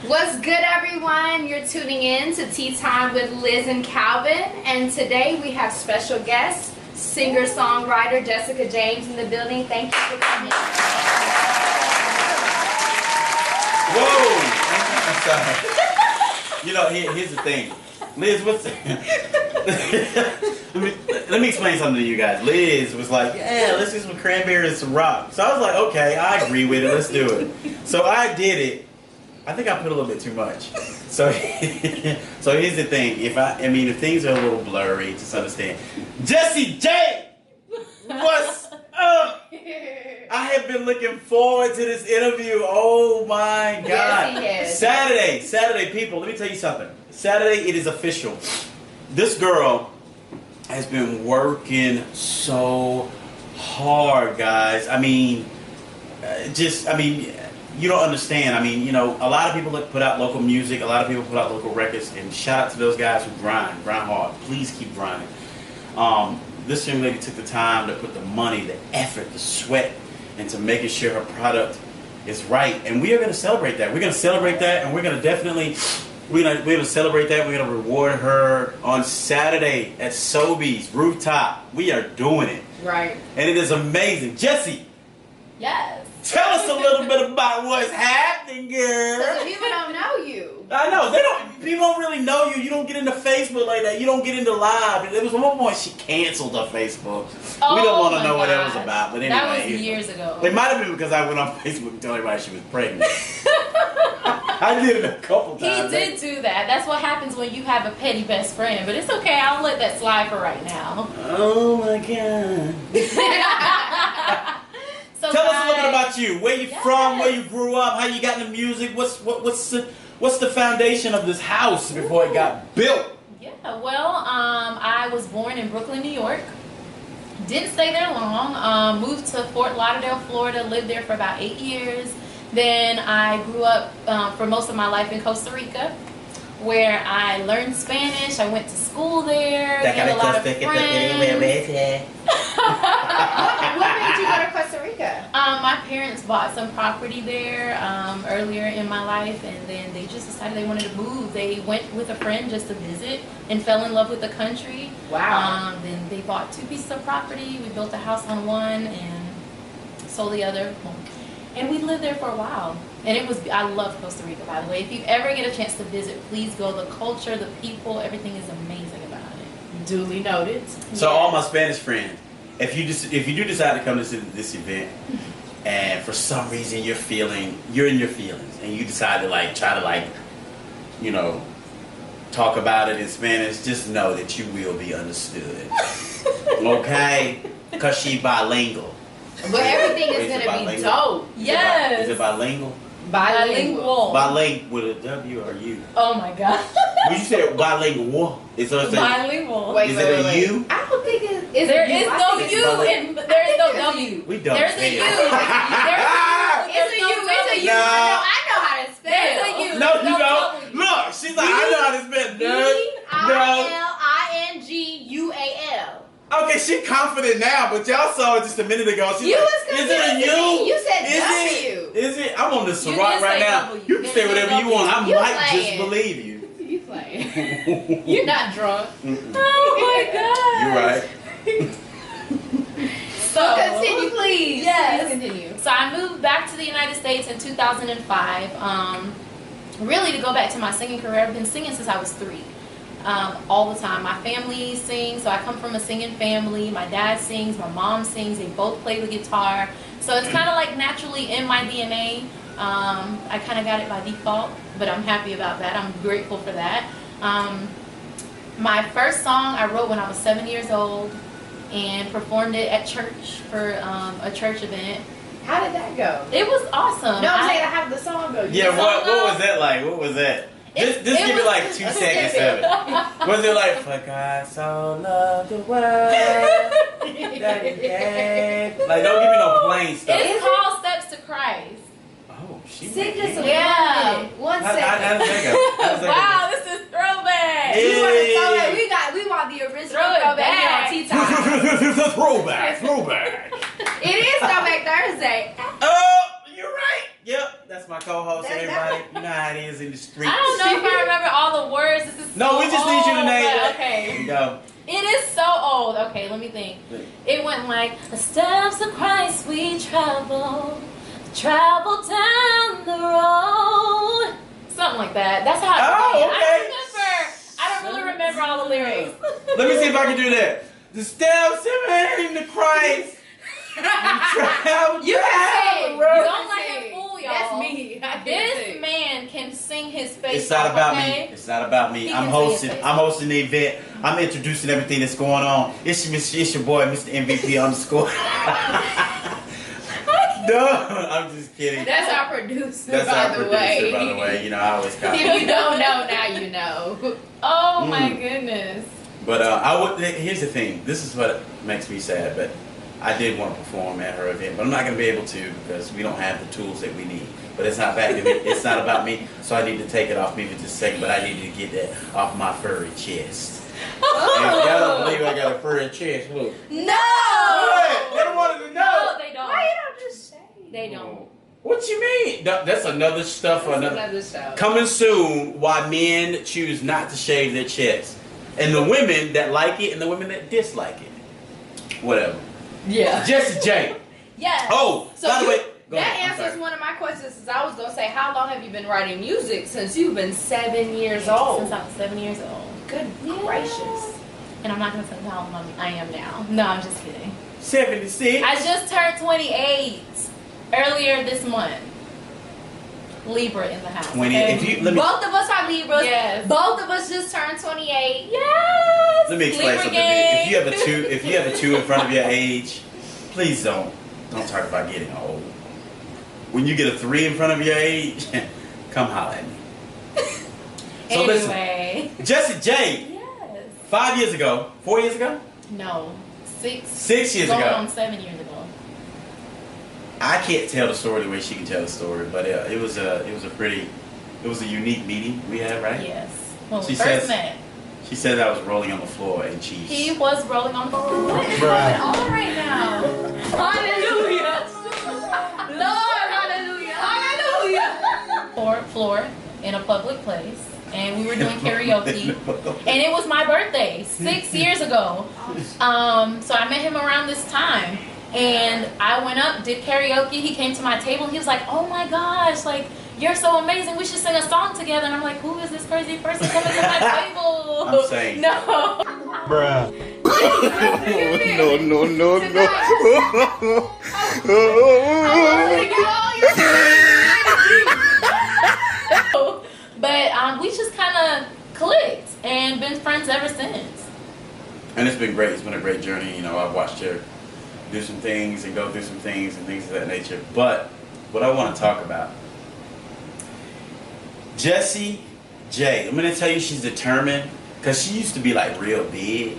What's good, everyone? You're tuning in to Tea Time with Liz and Calvin, and today we have special guest, singer-songwriter Jessica James in the building. Thank you for coming. Whoa! I'm sorry. You know, here's the thing. Liz, let me explain something to you guys. Liz was like, yeah, let's do some cranberries and some rock. So I was like, okay, I agree with it. Let's do it. So I did it. I think I put a little bit too much. So, so here's the thing. If things are a little blurry, just understand. Jessie J, what's up? I have been looking forward to this interview. Oh my God! Yes, Saturday, people. Let me tell you something. Saturday, it is official. This girl has been working so hard, guys. You don't understand. A lot of people put out local music. A lot of people put out local records. And shout out to those guys who grind hard. Please keep grinding. This young lady took the time to put the money, the effort, the sweat into making sure her product is right. And we are going to celebrate that. We're going to celebrate that, and we're going to definitely, we're going to celebrate that. We're going to reward her on Saturday at Sobeys Rooftop. We are doing it. Right. And it is amazing. Jessie. Yes. Tell us a little bit about what's happening, girl. Because people don't know you. I know. People don't really know you. You don't get into Facebook like that. You don't get into live. There was one point she canceled her Facebook. Oh, we don't want to know what that gosh. was about. But anyway. That was years ago. It might have been because I went on Facebook and told everybody she was pregnant. I did it a couple times. He did do that. That's what happens when you have a petty best friend. But it's okay. I'll let that slide for right now. Oh my God. So Tell us a little bit about you. Where you Yes. from? Where you grew up? How you got into music? What's the foundation of this house before it got built? Yeah, well, I was born in Brooklyn, New York. Didn't stay there long. Moved to Fort Lauderdale, Florida. Lived there for about 8 years. Then I grew up for most of my life in Costa Rica, where I learned Spanish. I went to school there. Made a lot of friends. What made you go to Costa Rica? My parents bought some property there earlier in my life, and then they just decided they wanted to move. They went with a friend just to visit and fell in love with the country. Wow. Then they bought 2 pieces of property. We built a house on one and sold the other. And we lived there for a while. And I love Costa Rica, by the way. If you ever get a chance to visit, please go. The culture, the people, everything is amazing about it. Duly noted. So all my Spanish friends, if you do decide to come to this event, and for some reason you're in your feelings, and you decide to try to talk about it in Spanish, just know that you will be understood. Okay? Because she bilingual. But everything is Is it going to be bilingual? dope. Yes. Is it bilingual? Bilingual. Bilingual with a W or U? Oh my God. When you say bilingual, is it Bilingual. Wait, Is it a U? I don't think it is. There is I no think it's U bilingual. and there is no W. We don't. There's a U. There's a U. It's a U. It's a U. No. I know how to spell. There's a U. No, you No don't. W. Look, she's like, I know how to spell nerd. B-I-L-I-N-G-U-A-L. Okay, she confident now, but y'all saw it just a minute ago. She's You like, was is it a confused to U? me. You said is W. Is it? I'm on the You Ciroc did right say now. W. You can say whatever you want. I You might just playing. believe you. You playing. You're not drunk. Oh my God. You're right. So continue, please. Yes. Please continue. So I moved back to the United States in 2005. Really to go back to my singing career. I've been singing since I was 3. All the time. My family sings, so I come from a singing family. My dad sings, my mom sings. They both play the guitar. So it's kind of like naturally in my DNA. I kind of got it by default, but I'm happy about that. I'm grateful for that. My first song I wrote when I was 7 years old and performed it at church for a church event. How did that go? It was awesome. No, I'm saying how did the song go? Yeah, The what song was that like? What was that? Just It give was it like 2 seconds of it. Was it like, for God so loved the world that he gave? Like, don't give me no plain stuff. It's called Steps to Christ. Oh, she Sing went just a in. Yeah. One How second. does that go? How does that Wow, this is throwback. We want to throw Hey. it. We want the original Throw it throwback here back. on Tea Time. Throwback. It is Throwback Thursday. Oh, you're right. Yep, that's my my co-host, everybody. You know how it is in the streets. I don't know if I remember all the words. This is No, so we just need you to old, name but it. Okay. There you go. It is so old. Okay, let me think. It went like the steps of Christ we travel down the road. Something like that. That's how Oh, it okay. I don't really remember all the lyrics. Let me see if I can do that. The steps of the Christ. You can sing. You don't let sing. him fool y'all. That's me. I can This sing. man can sing his face It's not off, about okay? me. It's not about me. He I'm can sing hosting. his face I'm hosting the event. I'm introducing everything that's going on. It's your boy, Mr. MVP underscore. No, I'm just kidding. That's our producer, That's by our the producer, way. by the way. You know, I always copy. If you don't know, now you know. Oh my goodness. But here's the thing. This is what makes me sad. But I did want to perform at her event, but I'm not going to be able to because we don't have the tools that we need. But it's not back to me. It's not about me. So I need to take it off me for just a second. But I need to get that off my furry chest. And y'all don't believe I got a furry chest. Look. No! What? They don't want to No, know. they don't. Why you don't just say? They don't. What you mean? That's another stuff for That's another. another show. Coming soon, why men choose not to shave their chest, and the women that like it and the women that dislike it. Whatever. Yeah. Jesse J. Yes. Oh, So by the you- way, go that ahead. I'm answers sorry. one of my questions. Is I was gonna say, how long have you been writing music? Since you've been 7 years old. Since I was 7 years old. Good gracious. And I'm not going to tell you how old I am now. No, I'm just kidding. 76. I just turned 28 earlier this month. Libra in the house. 20. Okay? If you let me Both of us are Libras. Yes. Both of us just turned 28. Yes. let me explain Libra something. To you. gang. If you have a 2 in front of your age, please don't talk about getting old. When you get a 3 in front of your age, come holler at me. So Anyway. listen, Jesse J. Yes. 5 years ago, 4 years ago, No. 6. 6 years Going ago. on 7 years ago. I can't tell the story the way she can tell the story, but it was a unique meeting we had, right? Yes. When we She first says- met, She said I was rolling on the floor and cheese. he was rolling on the floor. What is Bruh. going on right now? Hallelujah. Lord, hallelujah. Hallelujah. Floor in a public place, and we were doing karaoke, and it was my birthday 6 years ago. So I met him around this time, and I went up, did karaoke. He came to my table, and he was like, "Oh my gosh, like you're so amazing. We should sing a song together." And I'm like, "Who is this crazy person coming to my table?" I'm saying. No. Bruh. No, no, no, I want to get all your But we just kind of clicked and been friends ever since. And it's been great. It's been a great journey. You know, I've watched her do some things and go through some things and things of that nature. But what I want to talk about, Jessie J. I'm going to tell you she's determined because she used to be like real big.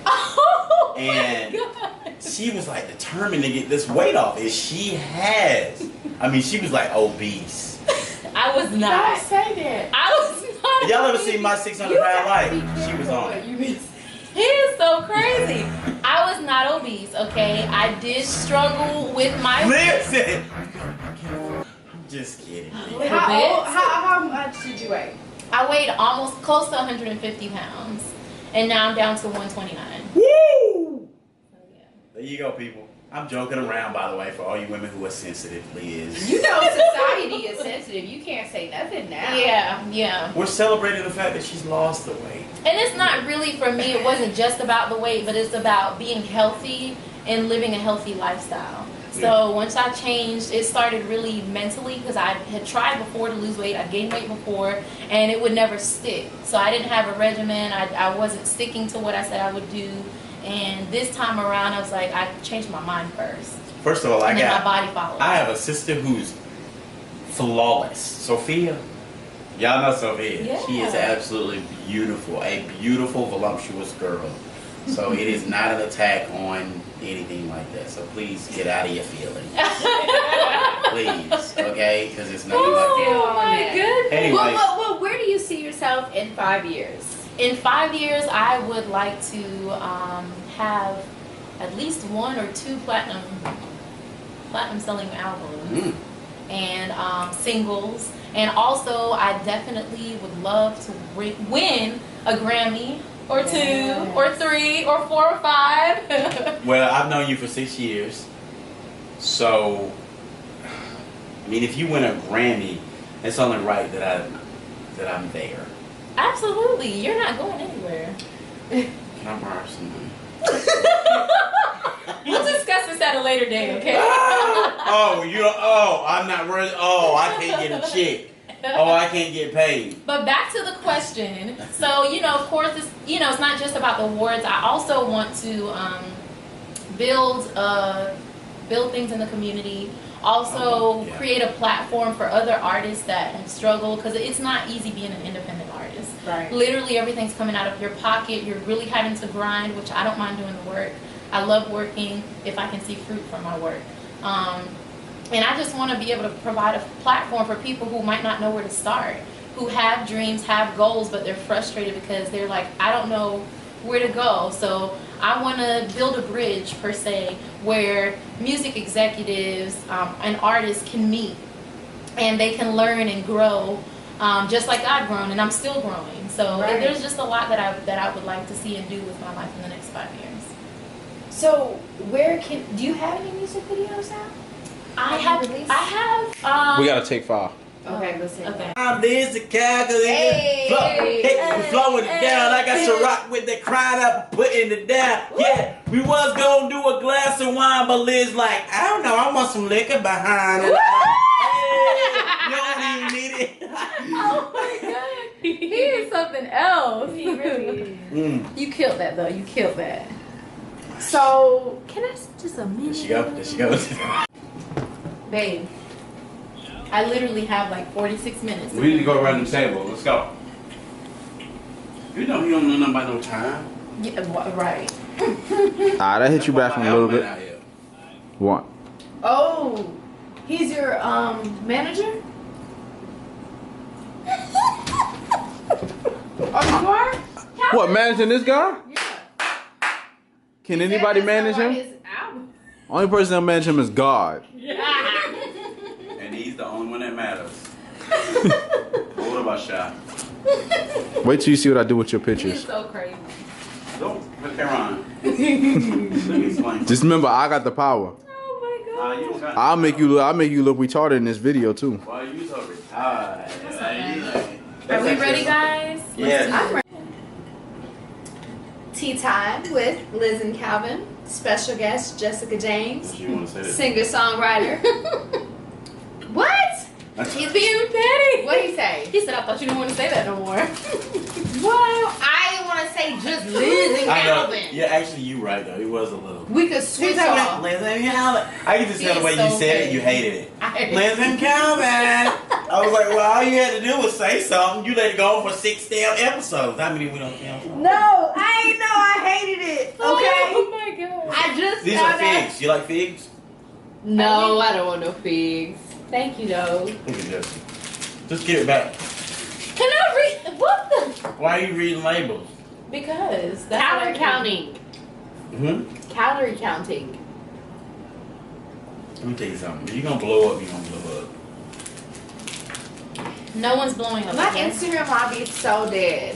Oh And my God. she was like determined to get this weight off. And she has. I mean, she was like obese. I was not. say that. I was not. Y'all ever seen my 600-pound life? She was on it. He is so crazy. I was not obese, okay? I did struggle with my Listen. I'm just kidding. How much did you weigh? I weighed almost close to 150 pounds. And now I'm down to 129. Woo! So, yeah. There you go, people. I'm joking around, by the way, for all you women who are sensitive, Liz. You know society is sensitive. You can't say nothing now. Yeah. We're celebrating the fact that she's lost the weight. And it's not really for me, it wasn't just about the weight, but it's about being healthy and living a healthy lifestyle. So once I changed, it started really mentally because I had tried before to lose weight. I gained weight before and it would never stick. So I didn't have a regimen. I wasn't sticking to what I said I would do. And this time around, I was like, I changed my mind first. First of all, And then my body followed. I have a sister who's flawless. Sophia. Y'all know Sophia. Yeah. She is absolutely beautiful. A beautiful, voluptuous girl. So it is not an attack on anything like that. So please get out of your feelings. Please, okay? Because it's nothing like that. Oh my goodness. Anyway. Well, where do you see yourself in 5 years? In 5 years, I would like to have at least 1 or 2 platinum selling albums. and singles. And also, I definitely would love to win a Grammy or two or three or 4 or 5. Well, I've known you for 6 years, so I mean, if you win a Grammy, it's only right that I'm there. Absolutely, you're not going anywhere. Can I borrow some money? We'll discuss this at a later date, okay? I'm not worried. Oh, I can't get a check. Oh, I can't get paid. But back to the question. So, of course, it's not just about the awards. I also want to build things in the community. Also, create a platform for other artists that have struggled, because it's not easy being an independent artist. Right. Literally, everything's coming out of your pocket. You're really having to grind, which I don't mind doing the work. I love working if I can see fruit from my work. And I just want to be able to provide a platform for people who might not know where to start, who have dreams, have goals, but they're frustrated because they're like, I don't know where to go. So I want to build a bridge, per se, where music executives and artists can meet and they can learn and grow, just like I've grown, and I'm still growing. So there's just a lot that I would like to see and do with my life in the next 5 years. So do you have any music videos out? I have. We gotta take 5. Okay, let's see. Okay. There's the calculator. We flowing it down. I got to rock with that crying up, putting it down. Yeah, we was gonna do a glass of wine, but Liz like, I don't know, I want some liquor behind it. You don't even need it. Oh my god, he is something else. He really is. You killed that though. You killed that. So can I just a minute? There she goes. Babe, I literally have like 46 minutes. We need to go around the table. Let's go. You know he don't know nothing about no time. Yeah, right. That hit you back from a little bit. What? Oh, he's your manager? Oh, you are? What, managing this guy? Yeah. Can anybody manage him? Only person that manage him is God. And he's the only one that matters. What about Shy? Wait till you see what I do with your pictures. He's so crazy. Don't put camera on. Let me explain. Just remember, I got the power. Oh my god. You don't got I'll make you look retarded in this video too. Why you so retarded? Are we ready, guys? Yes. I'm ready. Tea Time with Liz and Calvin. Special guest Jessica James. You want to say that? Singer-songwriter. What? He's being petty. What'd he say? He said, I thought you didn't want to say that no more. Well, I didn't want to say just Liz and I know. Calvin. Yeah, actually, you right though. It was a little. We could switch off. Liz and Calvin. I used to tell the way He's you so said it, petty. you hated it. Liz and Calvin. I was like, well, all you had to do was say something. You let it go for 6 damn episodes. How many we don't count? No, I ain't know. I hated it. Okay. Oh my god. I just These found are figs. You like figs? out. No, I don't want no figs. Thank you though. Look at this. Just give it back. Can I read? What the? Why are you reading labels? Because that's Calorie what I counting. Calorie counting. Let me tell you something. If you're gonna blow up, you're gonna blow up. No one's blowing up. My again. Instagram lobby is so dead.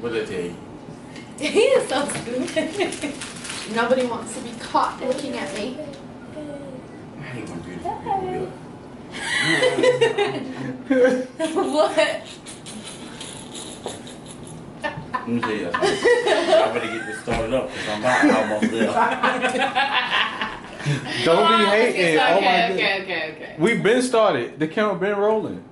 What did I tell you? He is so stupid. Nobody wants to be caught looking at me. I hate when beautiful people do it. What? Let me tell you something. I better get this started up because I'm almost there. Don't be hating. Oh my god. Okay. We've been started. The camera been rolling.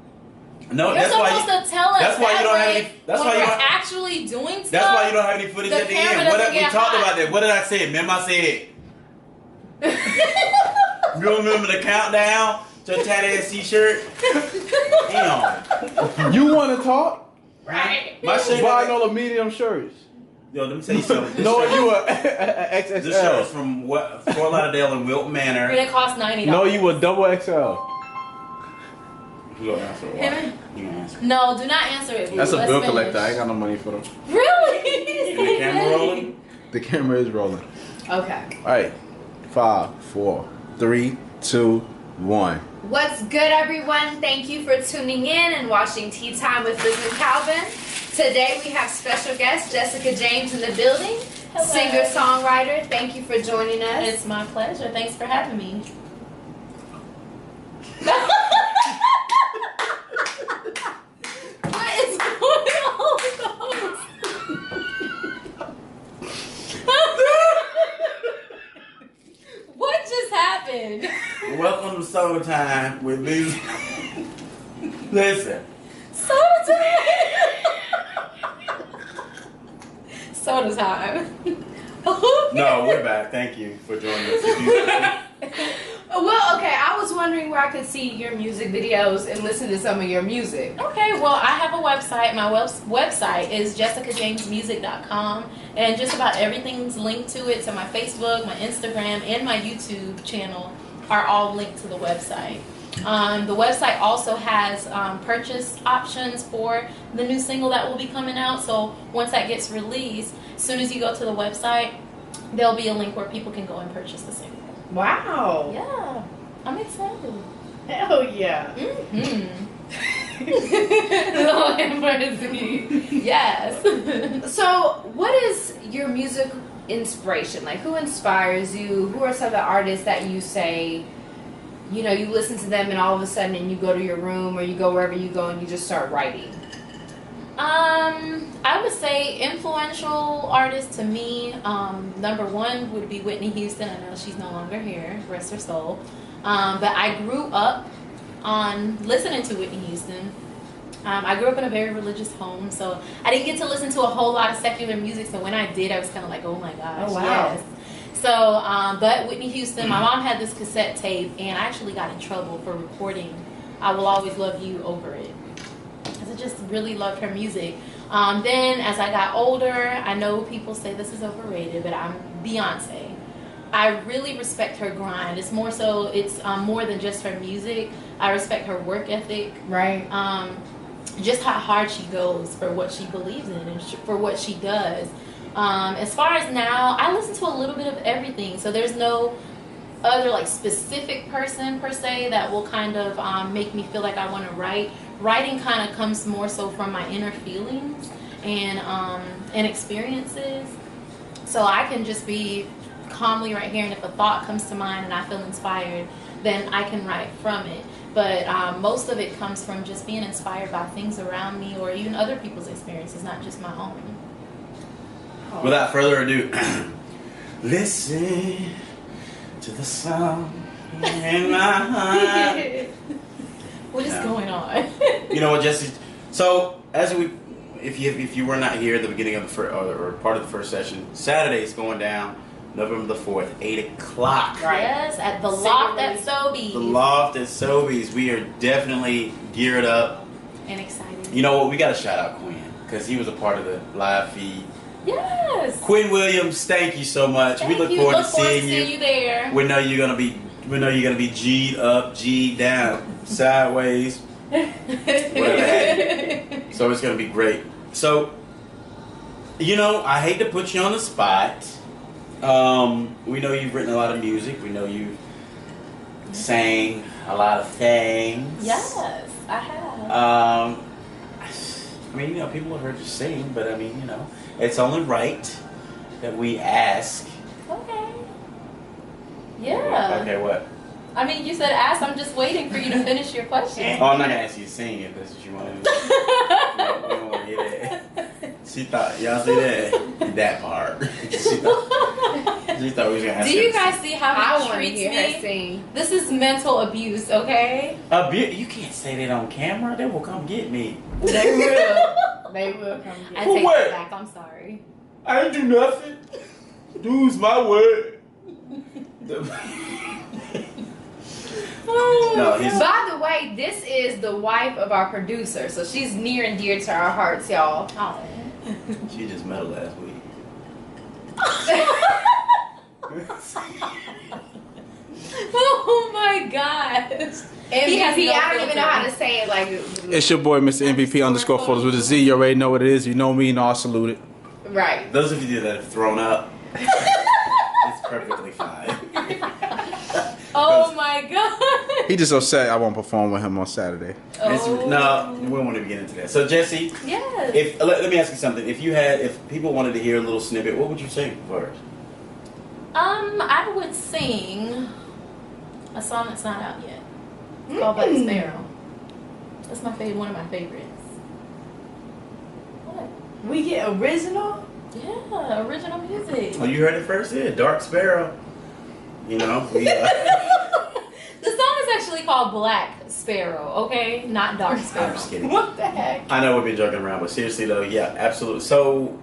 No, You're that's why supposed to tell us. that's why you that don't have way any- that's when why you we're don't- actually doing stuff. That's why you don't have any footage The at the camera end. doesn't We get talked hot. about that. What did I say? Remember I said, you remember the countdown to a tatted ass t-shirt? Damn. You want to talk? Right. My shirt. Buying all the medium shirts. Yo, let me tell you something. This No, shirt- you a This shirt is XXL. from Fort Lauderdale and Wilton And Manor. it costs $90. No, you a double XL. You gonna answer why? You gonna answer. No, do not answer it. That's a Let's bill finish. collector. I ain't got no money for them. Really? Is the camera rolling? The camera is rolling. Okay. All right. 5, 4, 3, 2, 1. What's good, everyone? Thank you for tuning in and watching Tea Time with Liz and Calvin. Today we have special guest Jessica James in the building. Hello. Singer-songwriter. Thank you for joining us. It's my pleasure. Thanks for having me. What is going on? What just happened? Welcome to Soda Time with Liz. Listen. Soda time. Soda time. Oh, No, we're back. Thank you for joining us. well, okay. I was wondering where I could see your music videos and listen to some of your music. Okay, well, I have a website. My website is jessicajamesmusic.com, and just about everything's linked to it. So my Facebook, my Instagram, and my YouTube channel are all linked to the website. The website also has purchase options for the new single that will be coming out. So once that gets released, as soon as you go to the website, there'll be a link where people can go and purchase the single. Wow. Yeah, I'm excited. Hell yeah. Lord have mercy. Yes. So, what is your music inspiration? Like, who inspires you? Who are some of the artists that you say, you know, you listen to them and all of a sudden and you go to your room or you go wherever you go and you just start writing? I would say influential artists to me, number one would be Whitney Houston. I know she's no longer here, rest her soul. But I grew up on listening to Whitney Houston. I grew up in a very religious home, so I didn't get to listen to a whole lot of secular music. So when I did, I was kind of like, oh my gosh, Oh, wow. yes. So, but Whitney Houston, my mom had this cassette tape, and I actually got in trouble for recording I Will Always Love You over it. Because I just really loved her music. Then as I got older, I know people say this is overrated, but I'm Beyonce. I really respect her grind. It's more so, it's more than just her music. I respect her work ethic. Right. Just how hard she goes for what she believes in and for what she does. As far as now, I listen to a little bit of everything. So there's no other like specific person per se that will kind of make me feel like I want to write. Writing kind of comes more so from my inner feelings and experiences. So I can just be calmly right here, and if a thought comes to mind and I feel inspired, then I can write from it. But most of it comes from just being inspired by things around me or even other people's experiences, not just my own. Without further ado, listen to the song in my heart. What is going on? You know what, Jesse? So, if you were not here at the beginning of the first or part of the first session, Saturday is going down, November the 4th, 8 o'clock. Right. Yes, at the Loft at Sobeys. The Loft at Sobeys. We are definitely geared up And excited. You know what? We got to shout out Quinn because he was a part of the live feed. Yes. Quinn Williams, thank you so much. Thank we look you. forward Look to forward seeing to you. there. We know you're gonna be. We know you're gonna be G'd up, G'd down, sideways, whatever have you. So it's gonna be great. So, you know, I hate to put you on the spot. We know you've written a lot of music. We know you sang a lot of things. Yes, I have. I mean, you know, people have heard you sing, but I mean, you know, it's only right that we ask. Okay. Yeah. Okay, what? I mean, you said ask. I'm just waiting for you to finish your question. Oh, I'm not gonna ask you to sing if that's what you want to do. We don't want to hear that. She thought, y'all see that? That part. she thought we was gonna ask Do her you to guys sing. see how I he want to treats hear her me? sing. This is mental abuse, okay? You can't say that on camera. They will come get me. They will. They will come I get take what? it back. I'm sorry. I didn't do nothing. Dude's my word. No, he's- By the way, this is the wife of our producer, so she's near and dear to our hearts, y'all. Oh. She just met her last week. Oh my gosh. He has MVP, no I don't even know how to filter. say it. Like, It's your boy, Mr. MVP _photos with a Z. You already know what it is. You know me, and I'll salute it. right. Those of you that have thrown up, it's perfectly fine. Oh my god. He just upset I won't perform with him on Saturday. No, we don't want to get into that. So Jesse, Yes. if let me ask you something. If people wanted to hear a little snippet, what would you sing first? I would sing a song that's not out yet. It's called Black Sparrow. That's one of my favorites. What? We get original? Yeah, original music. Oh, you heard it first? Yeah, Dark Sparrow. You know, we, The song is actually called Black Sparrow, okay? Not Dark I'm Sparrow. just kidding. What the heck? I know we've been joking around, but seriously though, yeah, absolutely. So,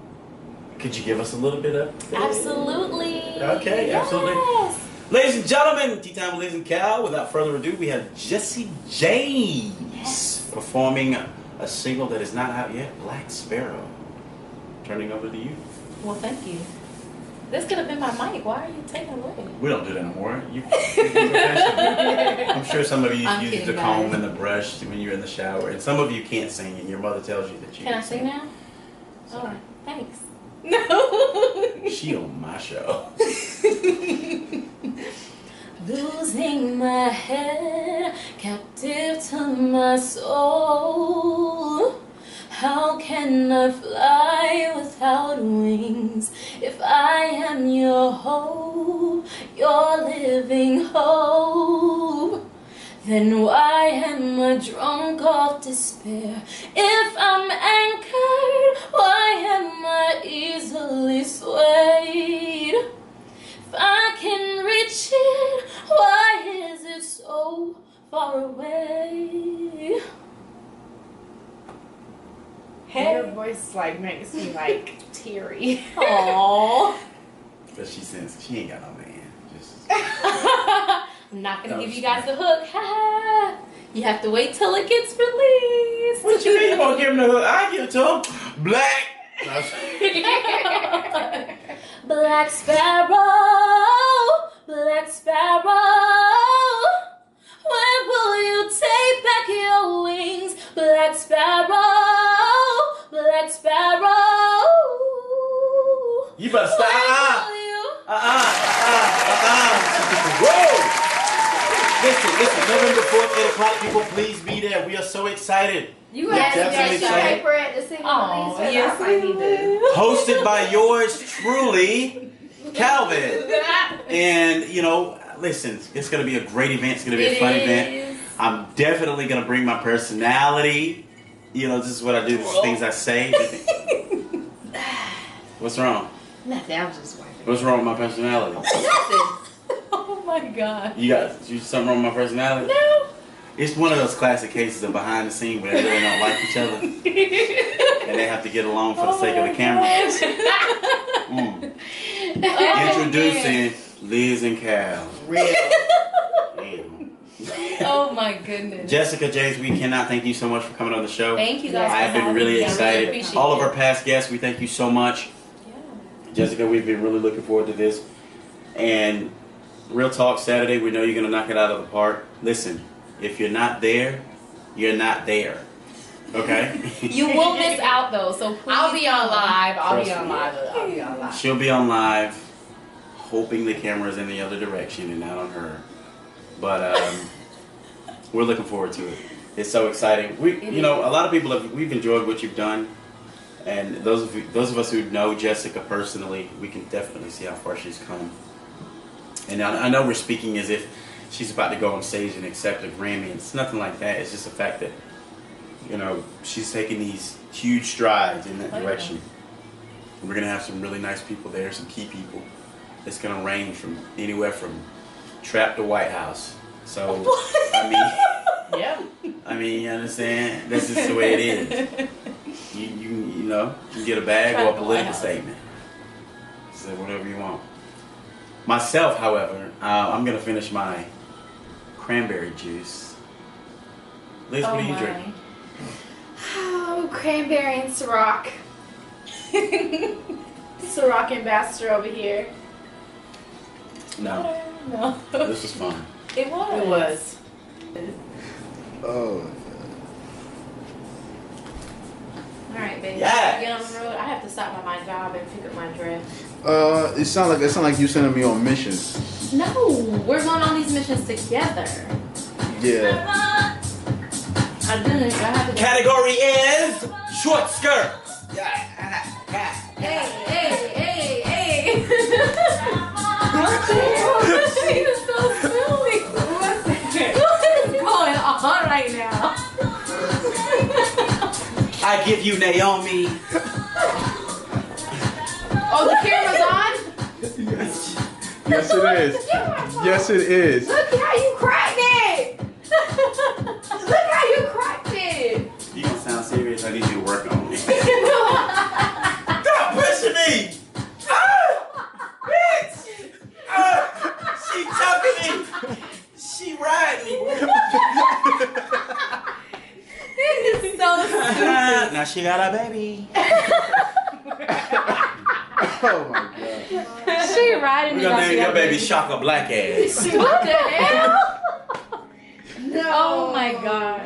could you give us a little bit of? Absolutely. Okay, absolutely. Yes. Ladies and gentlemen, Tea Time with Liz and Cal. Without further ado, we have Jessie James performing a single that is not out yet, Black Sparrow. Turning over to you. Well, thank you. This could have been my mic. Why are you taking it away? We don't do that anymore. You're professional. I'm sure some of you I'm use the kidding, comb guys. and the brush when you're in the shower, and some of you can't sing, and your mother tells you that you Can I can sing now? Sorry. Oh, thanks. No. She on my show. Losing my head, captive to my soul. How can I fly without wings if I am your hope, your living hope? Then why am I drunk off despair? If I'm anchored, why am I easily swayed? If I can reach it, why is it so far away? Your voice like makes me like teary. Aww. But she sings. She ain't got no man. Just I'm not gonna give you guys the hook. You have to wait till it gets released. what you mean you gonna give him the hook? I give it to him. Black. Black Sparrow, Black Sparrow, when will you take back your wings? Black Sparrow, Black Sparrow. You better stop. When will you? Whoa! Listen, November 4th, 8 o'clock, people, please be there. We are so excited. You Yes, have to definitely get your excited. paper at the single Oh, release. yes, I need to. Hosted by yours truly, Calvin. And, you know, listen, it's going to be a great event. It's going to be a fun event. I'm definitely going to bring my personality. You know, this is what I do. This is things I say. What's wrong? Nothing. I was just wiping. What's wrong with my personality? Nothing. Oh my God. You something wrong with my personality? No. It's one of those classic cases of behind the scene where they really don't like each other. And they have to get along for the sake of the camera. Introducing Liz and Cal. Real. Damn. Oh my goodness. Jessica James, we cannot thank you so much for coming on the show. Thank you guys. I have for been having really me. I excited. appreciate All of it. our past guests, we thank you so much. Yeah. Jessica, we've been really looking forward to this. And real talk, Saturday, we know you're going to knock it out of the park. Listen, if you're not there, you're not there. Okay? You will miss out though, so please. I'll be on live. I'll be Trust on me. live. I'll be on live. She'll be on live, hoping the camera's in the other direction and not on her. But we're looking forward to it. It's so exciting. You know, a lot of people we've enjoyed what you've done, and those of us who know Jessica personally, we can definitely see how far she's come. And I know we're speaking as if she's about to go on stage and accept a Grammy. It's nothing like that. It's just the fact that, you know, she's taking these huge strides in that direction. We're going to have some really nice people there, some key people. It's going to range from anywhere from trap to White House. So, Yeah. I mean, you understand? That's just the way it is. You know, you can get a bag or a political statement. Say whatever you want. Myself, however, I'm going to finish my cranberry juice. Liz, what are you drinking? Oh, cranberry and Ciroc. Ciroc ambassador over here. No, No. this was fun. It was. It was. Oh. All right, baby. Yes. Get on the road. I have to stop by my job and pick up my dress. It sound like you sending me on missions. No, we're going on these missions together. Yeah. I didn't. I have to. Category is short skirt. Hey, hey, hey. She is so silly. What is going on right now? I give you Naomi. Oh, the camera's on? Yes, it is. Yes, it is. Look how you cracked it! Look how you cracked it! You gonna sound serious? I need you to work on me. Stop pushing me! Bitch! She tucking me! She riding me! This is so stupid. Now she got a baby. Oh my god. She riding We're me gonna like name your baby Shaka Black Ass. What the hell? No. Oh my god.